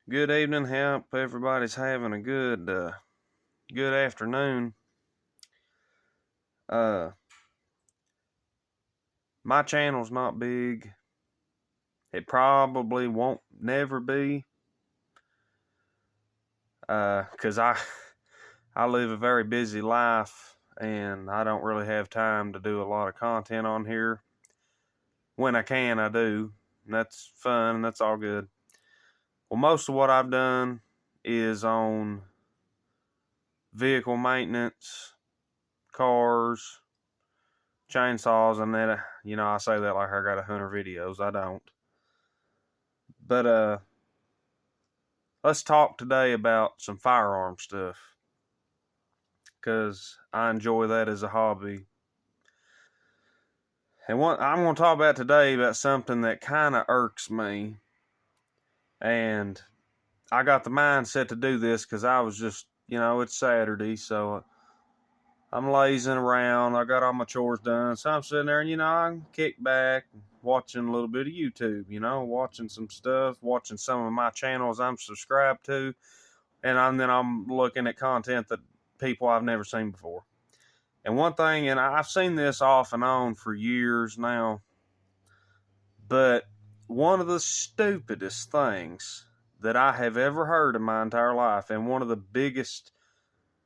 Good evening. Hope everybody's having a good afternoon. Uh, my channel's not big. It probably won't never be. 'Cause I live a very busy life and I don't really have time to do a lot of content on here. When I can, I do. And that's fun and that's all good. Well, most of what I've done is on vehicle maintenance, cars, chainsaws, and then I say that like I got 100 videos. I don't. But let's talk today about some firearm stuff, because I enjoy that as a hobby. And what I'm going to talk about today about something that kind of irks me, and I got the mindset to do this because I was just, it's Saturday, so I'm lazing around. I got all my chores done, so I'm sitting there and, I can kick back, watching a little bit of YouTube, watching some stuff, watching some of my channels I'm subscribed to, and then I'm looking at content that people I've never seen before. And one thing, and I've seen this off and on for years now, but one of the stupidest things that I have ever heard in my entire life, and one of the biggest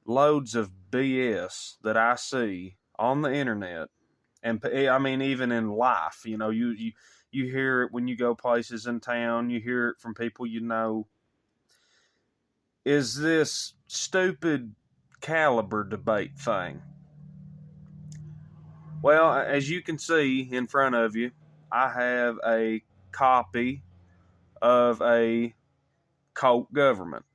loads of BS that I see on the internet, and I mean even in life, you hear it when you go places in town, you hear it from people is this stupid caliber debate thing. Well, as you can see in front of you, I have a copy of a Colt Government,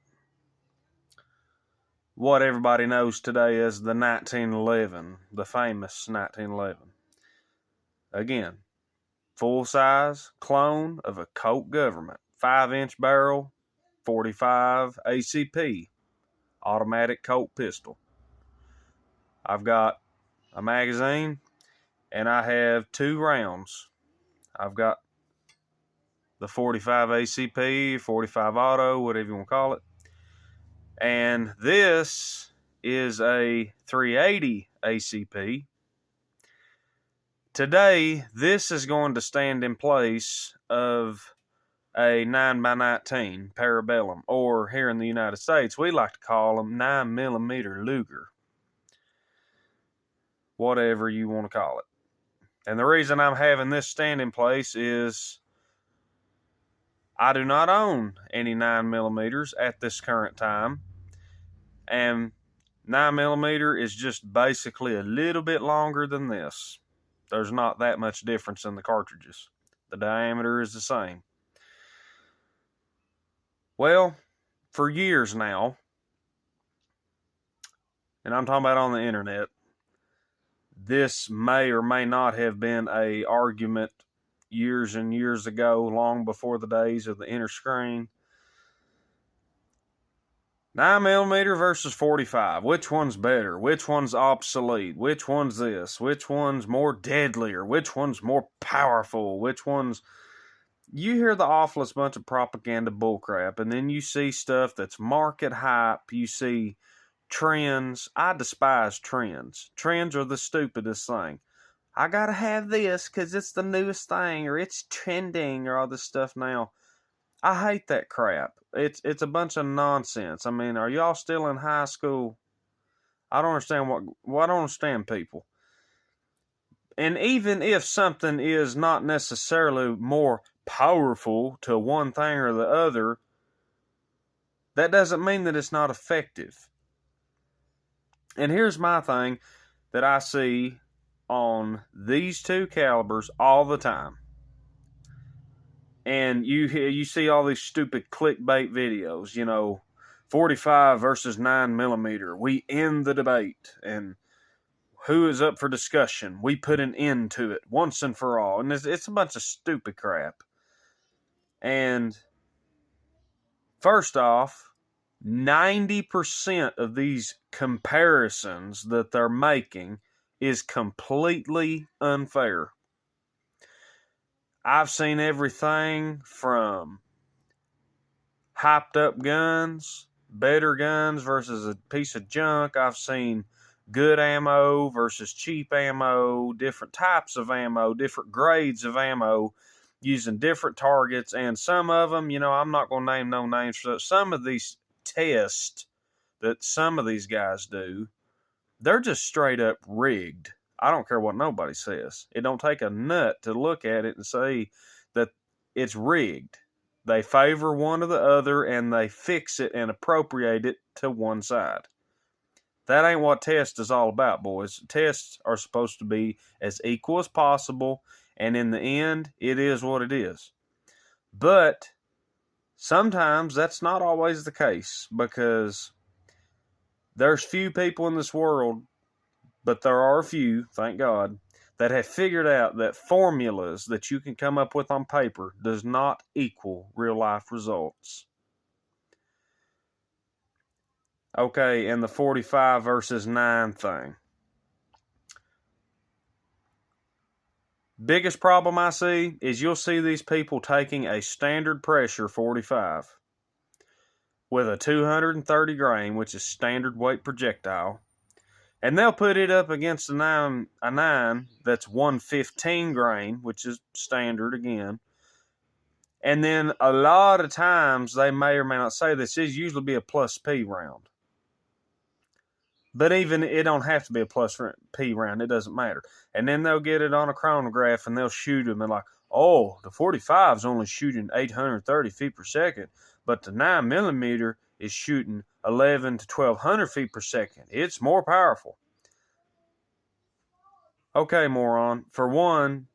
what everybody knows today as the 1911, the famous 1911. Again, full-size clone of a Colt Government, 5-inch barrel, 45 ACP, automatic Colt pistol. I've got a magazine, and I have 2 rounds. I've got the 45 ACP, 45 auto, whatever you want to call it. And this is a 380 ACP. Today, this is going to stand in place of a 9x19 Parabellum, or here in the United States, we like to call them 9mm Luger. Whatever you want to call it. And the reason I'm having this stand in place is I do not own any 9mm at this current time. And 9mm is just basically a little bit longer than this. There's not that much difference in the cartridges. The diameter is the same. Well, for years now, and I'm talking about on the internet, this may or may not have been a argument years and years ago, long before the days of the inner screen. 9mm versus 45. Which one's better? Which one's obsolete? Which one's this? Which one's more deadlier? Which one's more powerful? Which one's... You hear the awfulest bunch of propaganda bullcrap, and then you see stuff that's market hype. You see trends. I despise trends. Trends are the stupidest thing. I gotta have this because it's the newest thing, or it's trending, or all this stuff now. I hate that crap. It's a bunch of nonsense. I mean, are y'all still in high school? I don't understand I don't understand people. And even if something is not necessarily more powerful to one thing or the other, that doesn't mean that it's not effective. And here's my thing that I see on these 2 calibers all the time. And you see all these stupid clickbait videos, 45 versus 9mm. We end the debate. And who is up for discussion? We put an end to it once and for all. And it's a bunch of stupid crap. And first off, 90% of these comparisons that they're making is completely unfair. I've seen everything from hyped up guns, better guns versus a piece of junk. I've seen good ammo versus cheap ammo, different types of ammo, different grades of ammo using different targets. And some of them, I'm not going to name no names for that. Some of these tests that some of these guys do, they're just straight up rigged. I don't care what nobody says. It don't take a nut to look at it and say that it's rigged. They favor one or the other, and they fix it and appropriate it to one side. That ain't what test is all about, boys. Tests are supposed to be as equal as possible, and in the end, it is what it is. But sometimes that's not always the case, because there's few people in this world, but there are a few, thank God, that have figured out that formulas that you can come up with on paper does not equal real life results. Okay, and the 45 versus 9 thing. Biggest problem I see is you'll see these people taking a standard pressure 45 with a 230 grain, which is standard weight projectile, and they'll put it up against a 9 that's 115 grain, which is standard again. And then a lot of times they may or may not say this is usually be a plus P round. But even it don't have to be a plus P round. It doesn't matter. And then they'll get it on a chronograph and they'll shoot them and like, oh, the 45 is only shooting 830 feet per second, but the 9mm is shooting 11 to 1200 feet per second. It's more powerful. Okay, moron. For one,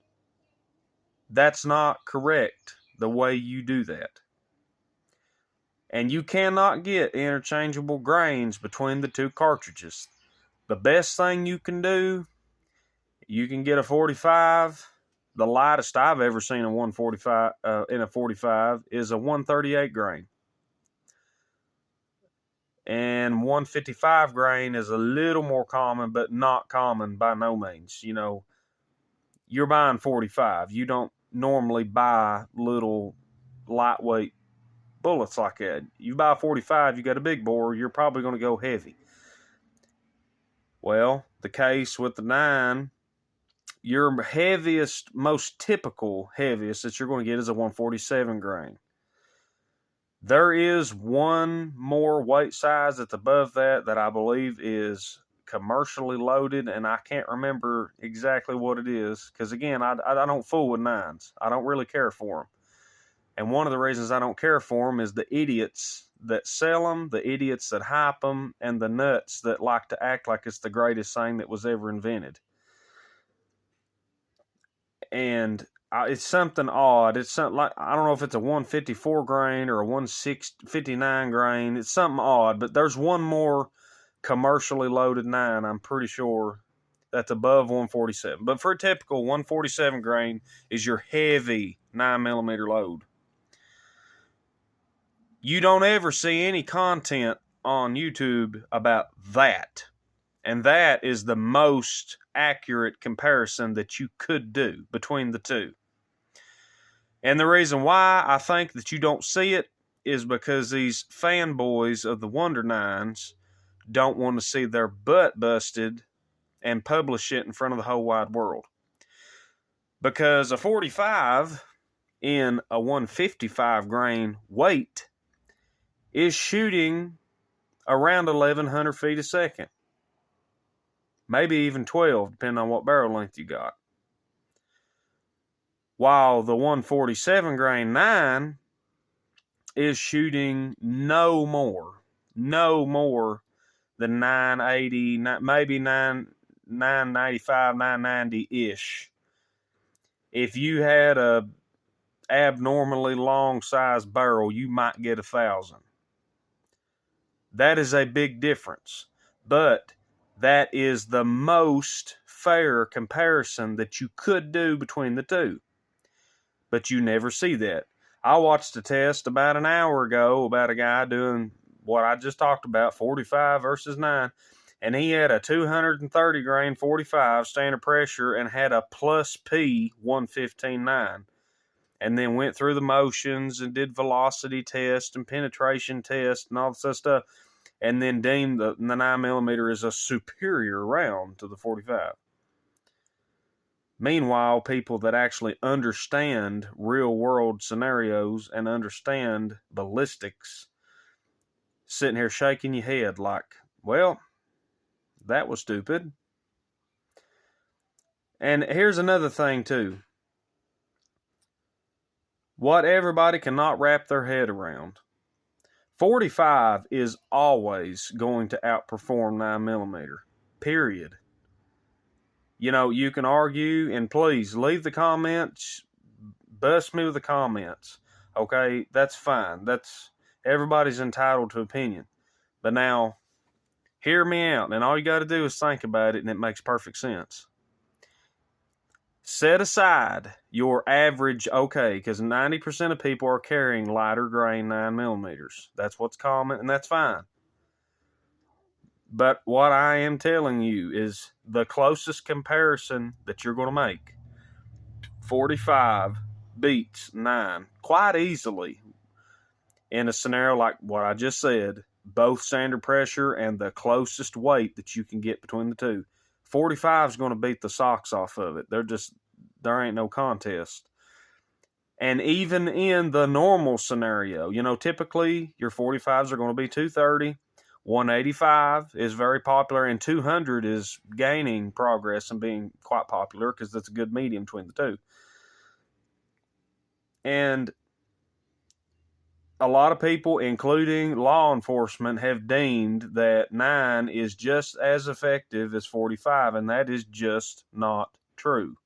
that's not correct the way you do that. And you cannot get interchangeable grains between the two cartridges. The best thing you can do, you can get a 45. The lightest I've ever seen in a 45 is a 138 grain. And 155 grain is a little more common, but not common by no means. You're buying 45. You don't normally buy little lightweight bullets like that. You buy 45, you got a big bore, you're probably going to go heavy. Well, the case with the 9, your heaviest, most typical heaviest that you're going to get is a 147 grain. There is one more weight size that's above that I believe is commercially loaded, and I can't remember exactly what it is, because again, I don't fool with 9s. I don't really care for them. And one of the reasons I don't care for them is the idiots that sell them, the idiots that hype them, and the nuts that like to act like it's the greatest thing that was ever invented. And it's something odd. It's something like, I don't know if it's a 154 grain or a 159 grain. It's something odd, but there's one more commercially loaded 9, I'm pretty sure, that's above 147. But for a typical 147 grain is your heavy 9mm load. You don't ever see any content on YouTube about that. And that is the most accurate comparison that you could do between the two. And the reason why I think that you don't see it is because these fanboys of the Wonder Nines don't want to see their butt busted and publish it in front of the whole wide world. Because a 45 in a 155 grain weight is shooting around 1,100 feet a second. Maybe even 12, depending on what barrel length you got. While the 147 grain 9 is shooting no more than 980, maybe 995, 990-ish. If you had a abnormally long size barrel, you might get 1,000. That is a big difference, but that is the most fair comparison that you could do between the two. But you never see that. I watched a test about an hour ago about a guy doing what I just talked about, 45 versus 9, and he had a 230 grain 45 standard pressure and had a plus P 115.9. and then went through the motions and did velocity tests and penetration tests and all this other stuff, and then deemed the 9mm as a superior round to the 45. Meanwhile, people that actually understand real world scenarios and understand ballistics sitting here shaking your head like, well, that was stupid. And here's another thing too. What everybody cannot wrap their head around. 45 is always going to outperform 9mm. Period. You know, you can argue, and please leave the comments, bust me with the comments. Okay, that's fine. Everybody's entitled to opinion. But now, hear me out, and all you got to do is think about it, and it makes perfect sense. Set aside your average, okay, because 90% of people are carrying lighter grain 9mm. That's what's common, and that's fine. But what I am telling you is the closest comparison that you're going to make. 45 beats 9 quite easily in a scenario like what I just said, both standard pressure and the closest weight that you can get between the two. 45 is going to beat the socks off of it. There ain't no contest. And even in the normal scenario, you know, typically your 45s are going to be 230. 185 is very popular, and 200 is gaining progress and being quite popular because that's a good medium between the two. And a lot of people, including law enforcement, have deemed that 9 is just as effective as 45, and that is just not true.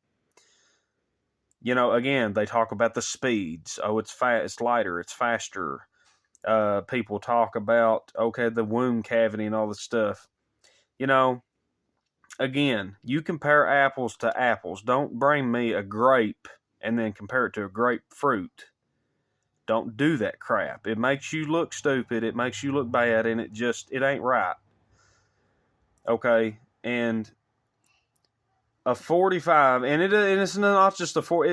You know, again, they talk about the speeds. Oh, it's lighter, it's faster. People talk about, okay, the wound cavity and all this stuff. You know, again, you compare apples to apples. Don't bring me a grape and then compare it to a grapefruit. Don't do that crap. It makes you look stupid. It makes you look bad, and it ain't right. Okay, and a 45, and it's not just a 4.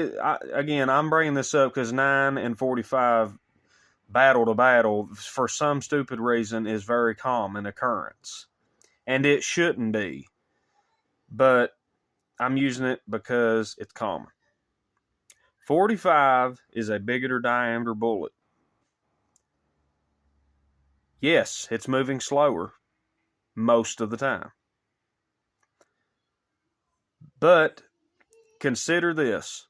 Again, I'm bringing this up because 9 and 45 battle to battle, for some stupid reason, is very common occurrence. And it shouldn't be. But I'm using it because it's common. 45 is a bigger diameter bullet. Yes, it's moving slower most of the time. But consider this.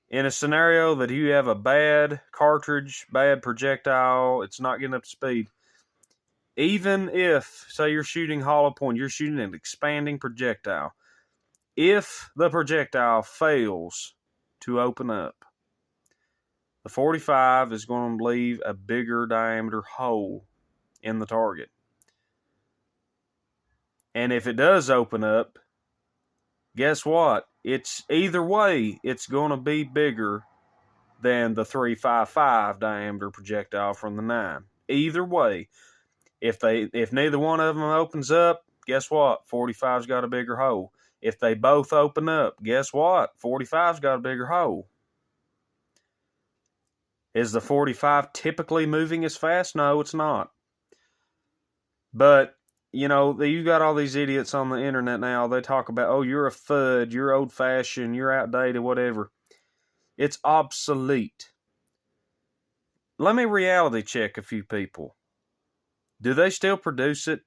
In a scenario that you have a bad cartridge, bad projectile, it's not getting up to speed, even if, say you're shooting hollow point, you're shooting an expanding projectile, if the projectile fails to open up, the 45 is going to leave a bigger diameter hole in the target. And if it does open up, guess what? It's either way, it's going to be bigger than the 355 diameter projectile from the 9. Either way, if neither one of them opens up, guess what? 45's got a bigger hole. If they both open up, guess what? 45's got a bigger hole. Is the 45 typically moving as fast? No, it's not. But you know, you got all these idiots on the internet now. They talk about, oh, you're a fud, you're old-fashioned, you're outdated, whatever. It's obsolete. Let me reality check a few people. Do they still produce it?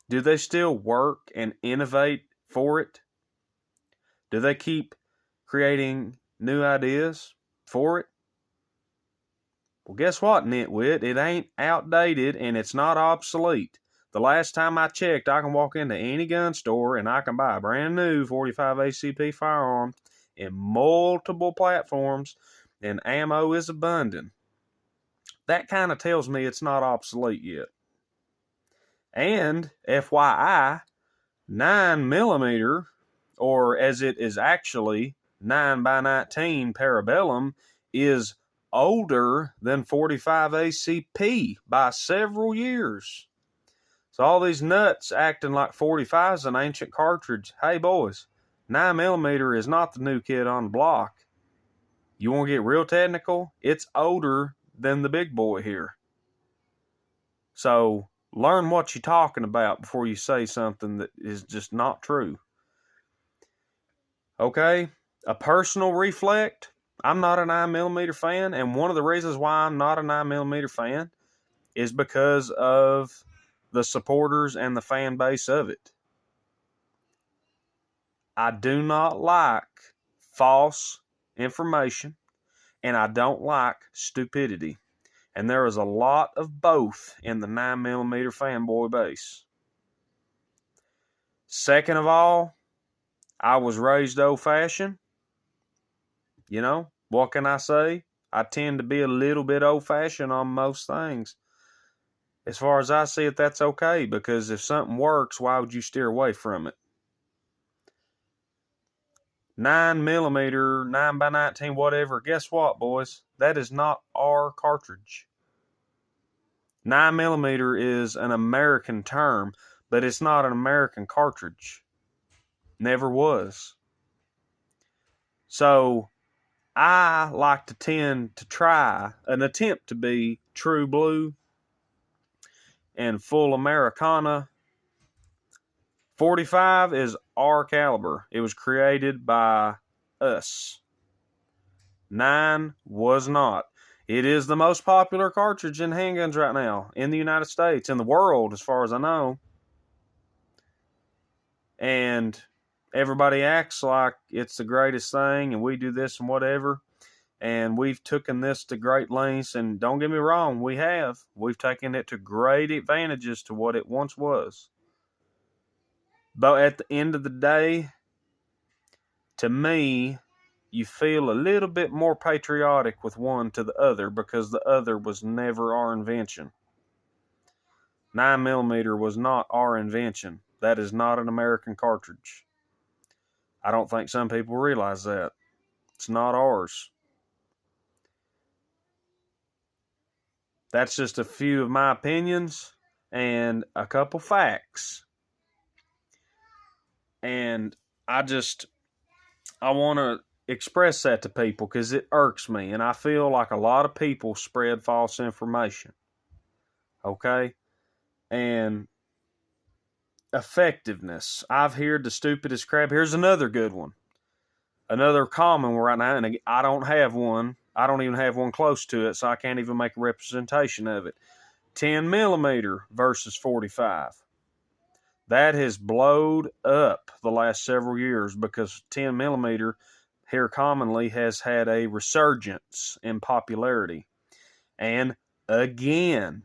Do they still work and innovate for it? Do they keep creating new ideas for it? Well, guess what, nitwit? It ain't outdated and it's not obsolete. The last time I checked, I can walk into any gun store and I can buy a brand new 45 ACP firearm in multiple platforms, and ammo is abundant. That kind of tells me it's not obsolete yet. And FYI, 9mm, or as it is actually 9x19 Parabellum, is older than 45 ACP by several years. So all these nuts acting like 45 is an ancient cartridge. Hey boys, 9mm is not the new kid on the block. You want to get real technical? It's older than the big boy here. So learn what you're talking about before you say something that is just not true. Okay? A personal reflect. I'm not a 9mm fan, and one of the reasons why I'm not a 9mm fan is because of the supporters and the fan base of it. I do not like false information, and I don't like stupidity. And there is a lot of both in the 9mm fanboy base. Second of all, I was raised old-fashioned. You know, what can I say? I tend to be a little bit old-fashioned on most things. As far as I see it, that's okay, because if something works, why would you steer away from it? 9mm, 9x19, whatever, guess what, boys? That is not our cartridge. 9mm is an American term, but it's not an American cartridge. Never was. So, I like to tend to try an attempt to be true blue and full Americana. 45 is our caliber. It was created by us. 9 was not. It is the most popular cartridge in handguns right now in the United States, in the world, as far as I know. And everybody acts like it's the greatest thing, and we do this and whatever. And we've taken this to great lengths, and don't get me wrong, we have. We've taken it to great advantages to what it once was. But at the end of the day, to me, you feel a little bit more patriotic with one to the other because the other was never our invention. 9mm was not our invention. That is not an American cartridge. I don't think some people realize that. It's not ours. That's just a few of my opinions and a couple facts. And I want to express that to people because it irks me, and I feel like a lot of people spread false information. Okay? And effectiveness. I've heard the stupidest crap. Here's another good one. Another common one right now, and I don't have one. I don't even have one close to it, so I can't even make a representation of it. 10mm versus 45. That has blowed up the last several years because 10mm here commonly has had a resurgence in popularity. And again,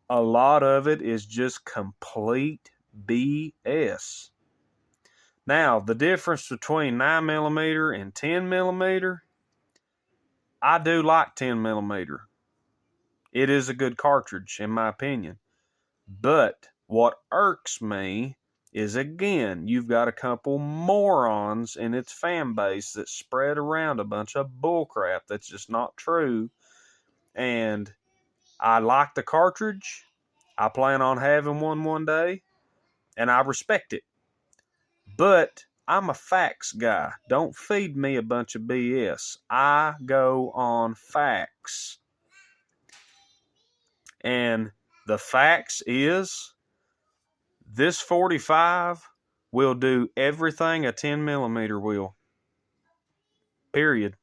a lot of it is just complete BS. Now, the difference between 9mm and 10mm, I do like 10mm. It is a good cartridge, in my opinion. But what irks me is, again, you've got a couple morons in its fan base that spread around a bunch of bullcrap that's just not true. And I like the cartridge. I plan on having one day, and I respect it. But I'm a facts guy. Don't feed me a bunch of BS. I go on facts. And the facts is this 45 will do everything a 10mm will. Period.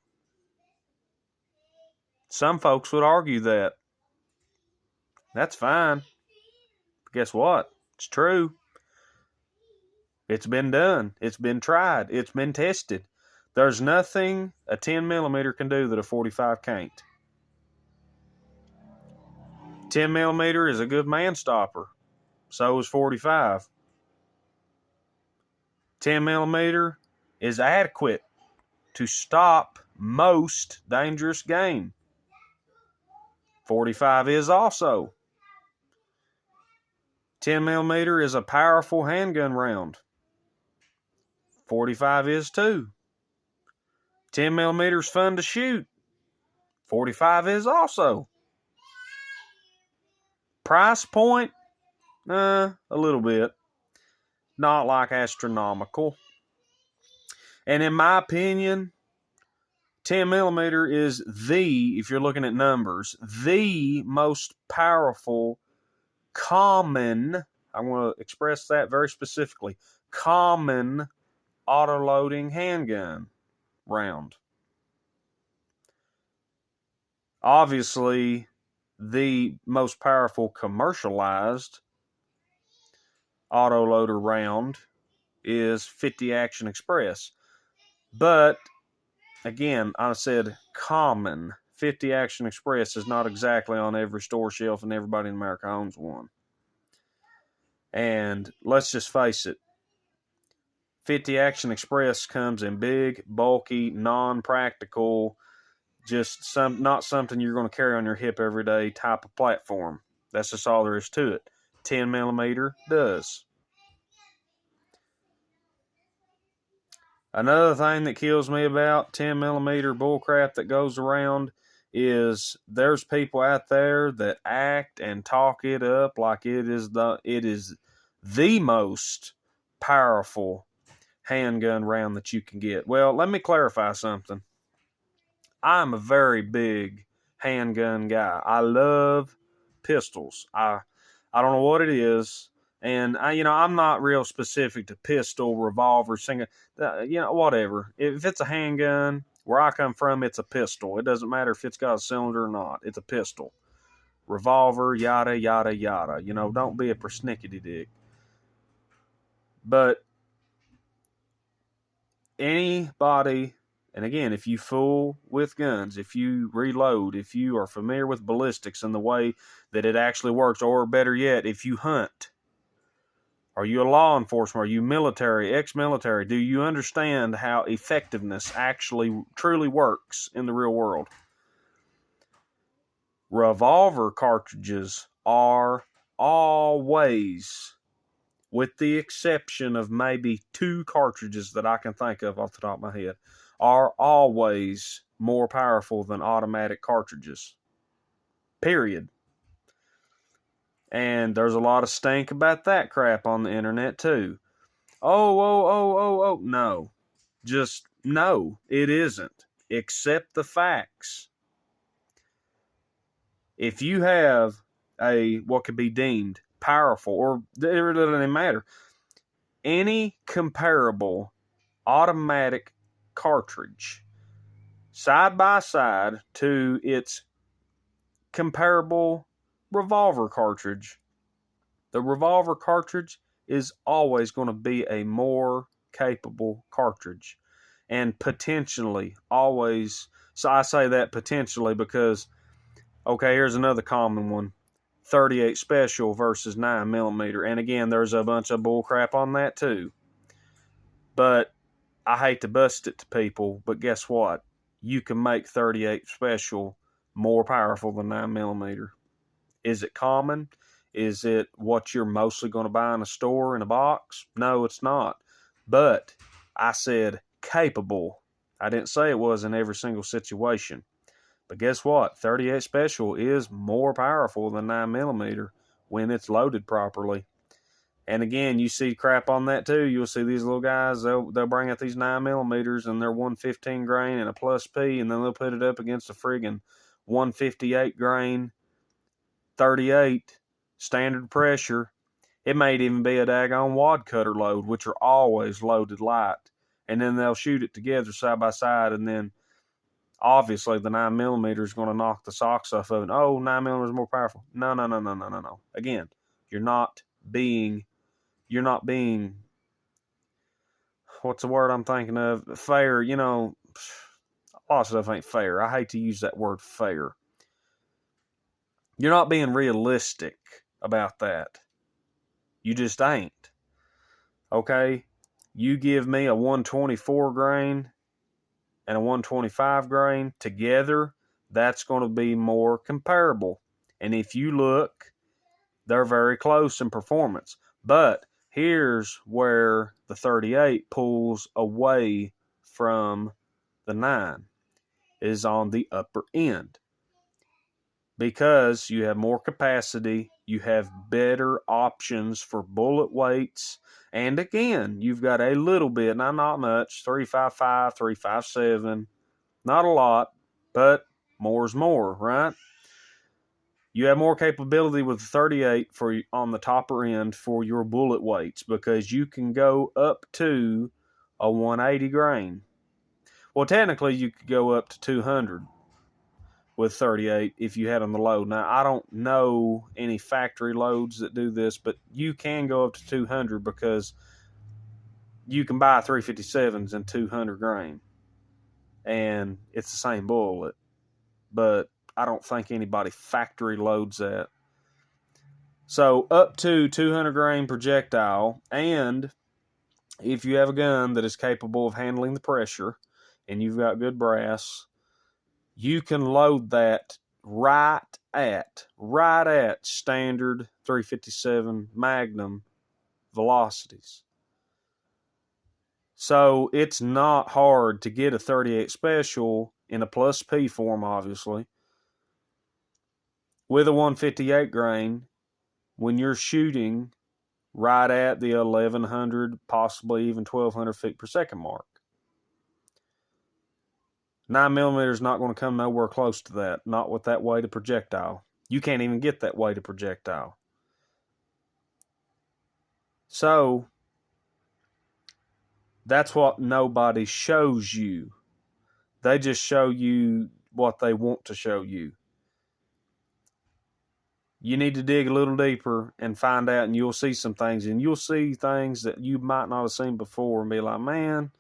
Some folks would argue that. That's fine. But guess what? It's true. It's been done. It's been tried. It's been tested. There's nothing a 10mm can do that a 45 can't. 10mm is a good man stopper. So is 45. 10mm is adequate to stop most dangerous game. 45 is also. 10mm is a powerful handgun round. 45 is too. 10mm is fun to shoot. 45 is also. Price point? A little bit. Not like astronomical. And in my opinion, 10 millimeter is if you're looking at numbers, the most powerful common, I want to express that very specifically, common auto-loading handgun round. Obviously, the most powerful commercialized auto-loader round is 50 Action Express. But, again, I said common. 50 Action Express is not exactly on every store shelf, and everybody in America owns one. And let's just face it, 50 Action Express comes in big, bulky, non-practical, just not something you're going to carry on your hip every day type of platform. That's just all there is to it. 10 millimeter does. Another thing that kills me about 10 millimeter bullcrap that goes around is there's people out there that act and talk it up like it is the most powerful handgun round that you can get. Well, let me clarify something. I'm a very big handgun guy. I love pistols. I don't know what it is. And I'm not real specific to pistol, revolver, whatever. If it's a handgun, where I come from, it's a pistol. It doesn't matter if it's got a cylinder or not. It's a pistol. Revolver, yada, yada, yada. Don't be a persnickety dick. But anybody, and again, if you fool with guns, if you reload, if you are familiar with ballistics and the way that it actually works, or better yet, if you hunt, are you a law enforcement? Are you military, ex-military? Do you understand how effectiveness actually truly works in the real world? Revolver cartridges are always, with the exception of maybe 2 cartridges that I can think of off the top of my head, are always more powerful than automatic cartridges. Period. And there's a lot of stink about that crap on the internet too. Oh. No. Just no, it isn't. Accept the facts. If you have what could be deemed powerful, or it doesn't matter, any comparable automatic cartridge side by side to its comparable revolver cartridge, the revolver cartridge is always going to be a more capable cartridge, and potentially always. So I say that potentially because, okay, here's another common one: 38 special versus 9 millimeter. And again, there's a bunch of bullcrap on that too. But I hate to bust it to people, but guess what? You can make 38 special more powerful than 9 millimeter. Is it common? Is it what you're mostly going to buy in a store in a box? No, it's not. But I said capable. I didn't say it was in every single situation. But guess what? 38 special is more powerful than 9 millimeter when it's loaded properly. And again, you see crap on that too. You'll see these little guys, they'll bring out these 9 millimeters and they're 115 grain and a plus P, and then they'll put it up against a friggin' 158 grain 38 standard pressure. It may even be a daggone wad cutter load, which are always loaded light. And then they'll shoot it together side by side, and then obviously the 9 millimeter is going to knock the socks off of it. Oh, 9 millimeter is more powerful. No. Again, you're not being, what's the word I'm thinking of? Fair. A lot of stuff ain't fair. I hate to use that word fair. You're not being realistic about that. You just ain't. Okay? You give me a 124 grain and a 125 grain together, that's going to be more comparable. And if you look, they're very close in performance. But here's where the 38 pulls away from the 9, is on the upper end. Because you have more capacity, you have better options for bullet weights, and again, you've got a little bit, not much, 355, 357, Not a lot, but more's more, right? You have more capability with the 38 on the topper end for your bullet weights because you can go up to a 180 grain. Well, technically, you could go up to 200 with 38 if you had on the load. Now, I don't know any factory loads that do this, but you can go up to 200 because you can buy 357s in 200 grain, and it's the same bullet. But I don't think anybody factory loads that. So up to 200 grain projectile, and if you have a gun that is capable of handling the pressure and you've got good brass, you can load that right at standard 357 Magnum velocities. So it's not hard to get a 38 special in a plus P form, obviously, with a 158 grain when you're shooting right at the 1100, possibly even 1200 feet per second mark. 9mm is not going to come nowhere close to that, not with that weight of projectile. You can't even get that weight of projectile. So that's what nobody shows you. They just show you what they want to show you. You need to dig a little deeper and find out, and you'll see some things, and you'll see things that you might not have seen before and be like, man,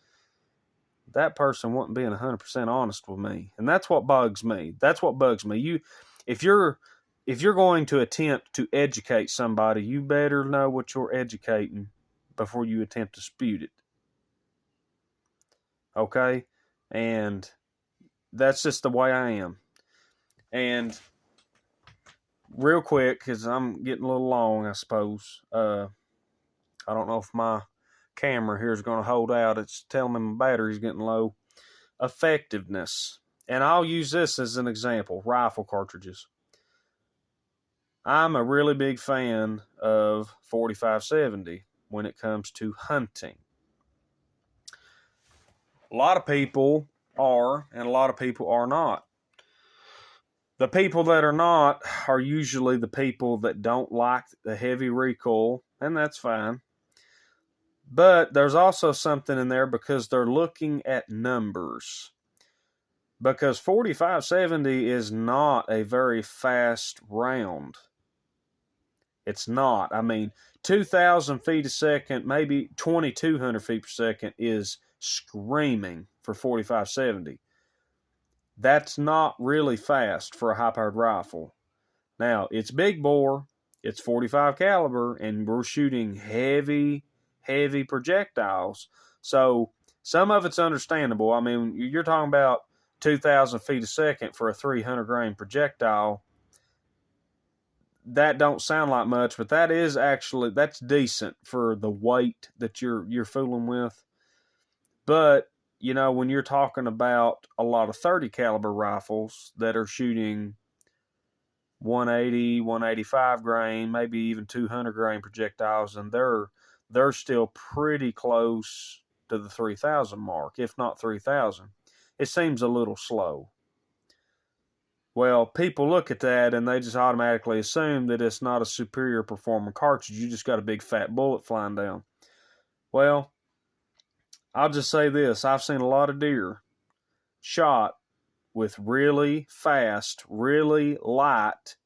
that person wasn't being 100% honest with me. And that's what bugs me. That's what bugs me. If you're going to attempt to educate somebody, you better know what you're educating before you attempt to dispute it. Okay? And that's just the way I am. And real quick, because I'm getting a little long, I suppose. I don't know if my camera here is going to hold out. It's telling me my battery's getting low. Effectiveness. And I'll use this as an example. Rifle cartridges. I'm a really big fan of 4570 when it comes to hunting. A lot of people are, and a lot of people are not. The people that are not are usually the people that don't like the heavy recoil, and that's fine. But there's also something in there because they're looking at numbers. Because 4570 is not a very fast round. It's not. I mean, 2,000 feet a second, maybe 2,200 feet per second is screaming for 4570. That's not really fast for a high-powered rifle. Now, it's big bore, it's 45 caliber, and we're shooting heavy projectiles. So some of it's understandable. I mean, you're talking about 2,000 feet a second for a 300 grain projectile. That don't sound like much, but that's decent for the weight that you're fooling with. But you know, when you're talking about a lot of 30 caliber rifles that are shooting 180, 185 grain, maybe even 200 grain projectiles, and they're still pretty close to the 3,000 mark, if not 3,000. It seems a little slow. Well, people look at that and they just automatically assume that it's not a superior performing cartridge. You just got a big fat bullet flying down. Well, I'll just say this. I've seen a lot of deer shot with really fast, really light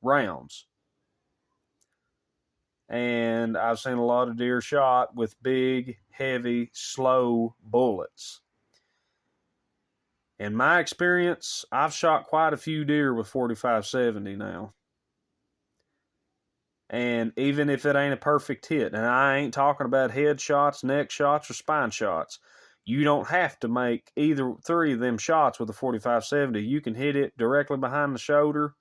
rounds. And I've seen a lot of deer shot with big, heavy, slow bullets. In my experience, I've shot quite a few deer with 4570 now. And even if it ain't a perfect hit, and I ain't talking about head shots, neck shots, or spine shots, you don't have to make either three of them shots with a 4570. You can hit it directly behind the shoulder,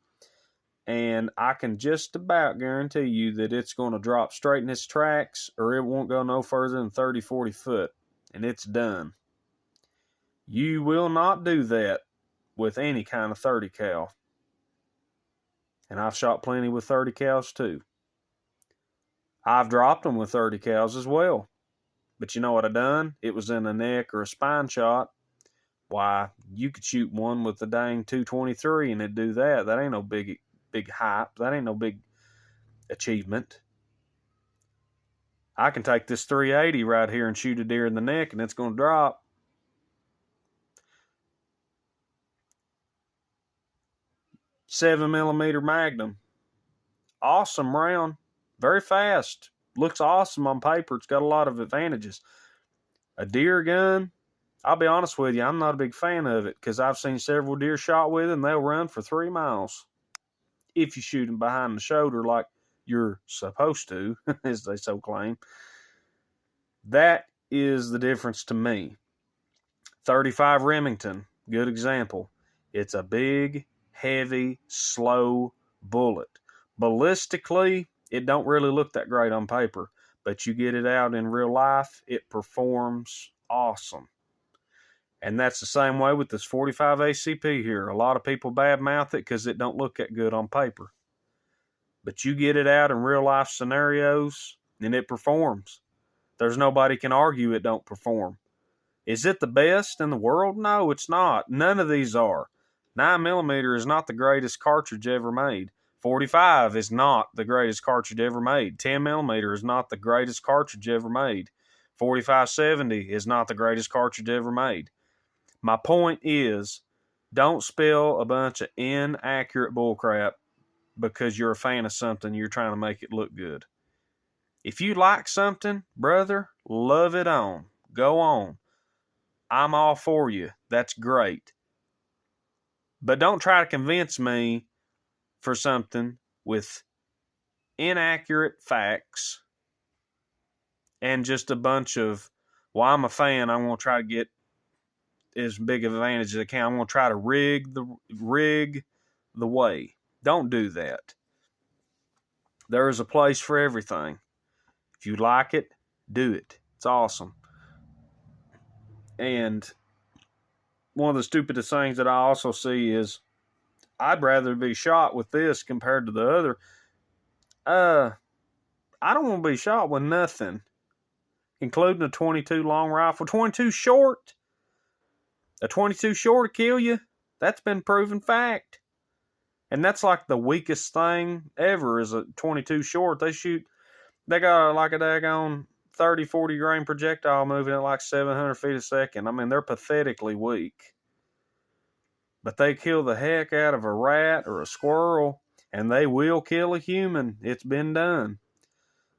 and I can just about guarantee you that it's going to drop straight in its tracks, or it won't go no further than 30, 40 foot, and it's done. You will not do that with any kind of 30 cal. And I've shot plenty with 30 cals too. I've dropped them with 30 cals as well. But you know what I done? It was in a neck or a spine shot. Why, you could shoot one with the dang 223 and it'd do that. That ain't no big hype. That ain't no big achievement. I can take this 380 right here and shoot a deer in the neck and it's going to drop. .7mm Magnum. Awesome round. Very fast. Looks awesome on paper. It's got a lot of advantages. A deer gun, I'll be honest with you, I'm not a big fan of it because I've seen several deer shot with it and they'll run for 3 miles. If you shoot them behind the shoulder like you're supposed to, as they so claim. That is the difference to me. 35 Remington, good example. It's a big, heavy, slow bullet. Ballistically, it don't really look that great on paper, but you get it out in real life, it performs awesome. And that's the same way with this 45 ACP here. A lot of people badmouth it because it don't look that good on paper. But you get it out in real life scenarios, and it performs. There's nobody can argue it don't perform. Is it the best in the world? No, it's not. None of these are. 9mm is not the greatest cartridge ever made. 45 is not the greatest cartridge ever made. 10mm is not the greatest cartridge ever made. 45-70 is not the greatest cartridge ever made. My point is, don't spill a bunch of inaccurate bullcrap because you're a fan of something, you're trying to make it look good. If you like something, brother, love it on. Go on. I'm all for you. That's great. But don't try to convince me for something with inaccurate facts and just a bunch of, well, I'm a fan, I'm going to try to get as big of an advantage as I can. I'm going to try to rig the way. Don't do that. There is a place for everything. If you like it, do it. It's awesome. And one of the stupidest things that I also see is I'd rather be shot with this compared to the other. I don't want to be shot with nothing, including a 22 long rifle. 22 short. A 22 short to kill you. That's been proven fact. And that's like the weakest thing ever is a 22 short. They got like a daggone 30, 40 grain projectile moving at like 700 feet a second. I mean, they're pathetically weak. But they kill the heck out of a rat or a squirrel, and they will kill a human. It's been done.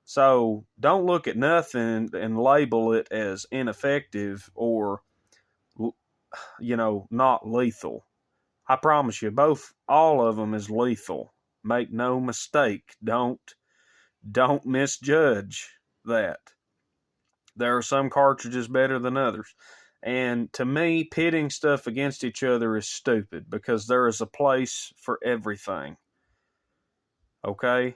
So don't look at nothing and label it as ineffective or, not lethal. I promise you, all of them is lethal. Make no mistake. Don't misjudge that. There are some cartridges better than others. And to me, pitting stuff against each other is stupid because there is a place for everything. Okay?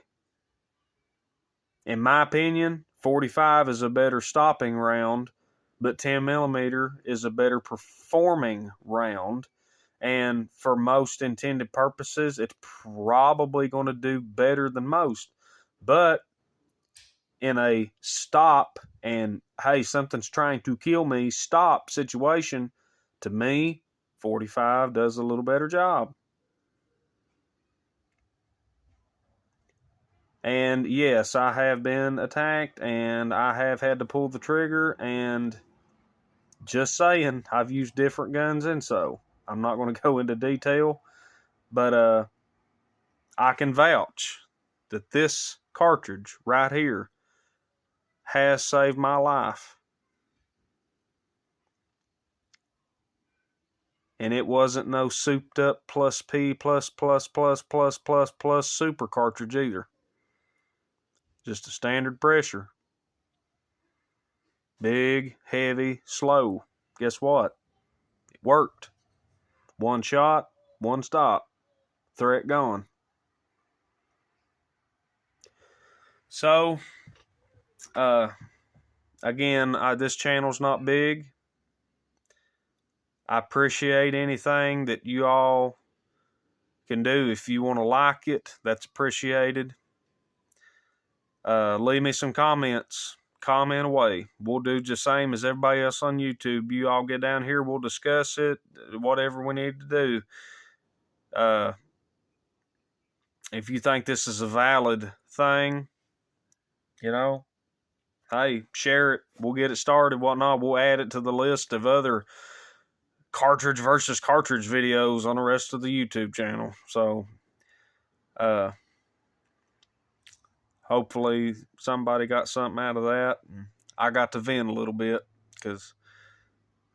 In my opinion, 45 is a better stopping round, but 10mm is a better performing round. And for most intended purposes, it's probably going to do better than most. But in a stop and, hey, something's trying to kill me, stop situation, to me, 45 does a little better job. And yes, I have been attacked and I have had to pull the trigger, and just saying, I've used different guns, and so I'm not going to go into detail, but I can vouch that this cartridge right here has saved my life. And it wasn't no souped up plus P plus super cartridge either. Just a standard pressure. Big, heavy, slow. Guess what? It worked. One shot, one stop. Threat gone. So, again, this channel's not big. I appreciate anything that you all can do. If you want to like it, that's appreciated. Leave me some comments. comment away. We'll do the same as everybody else on YouTube. You all get down here, we'll discuss it, whatever we need to do. If you think this is a valid thing, hey, share it. We'll get it started, whatnot. We'll add it to the list of other cartridge versus cartridge videos on the rest of the YouTube channel. So, hopefully somebody got something out of that. I got to vent a little bit because,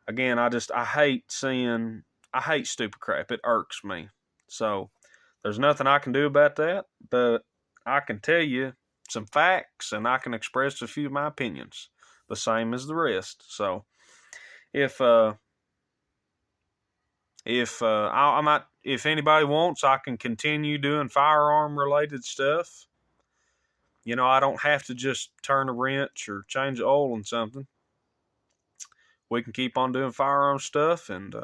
again, I hate stupid crap. It irks me. So there's nothing I can do about that, but I can tell you some facts and I can express a few of my opinions, the same as the rest. So if anybody wants, I can continue doing firearm related stuff. I don't have to just turn a wrench or change the oil in something. We can keep on doing firearm stuff, and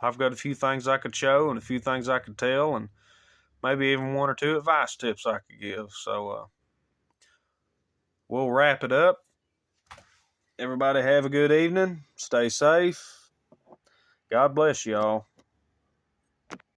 I've got a few things I could show and a few things I could tell, and maybe even one or two advice tips I could give. So we'll wrap it up. Everybody have a good evening. Stay safe. God bless y'all.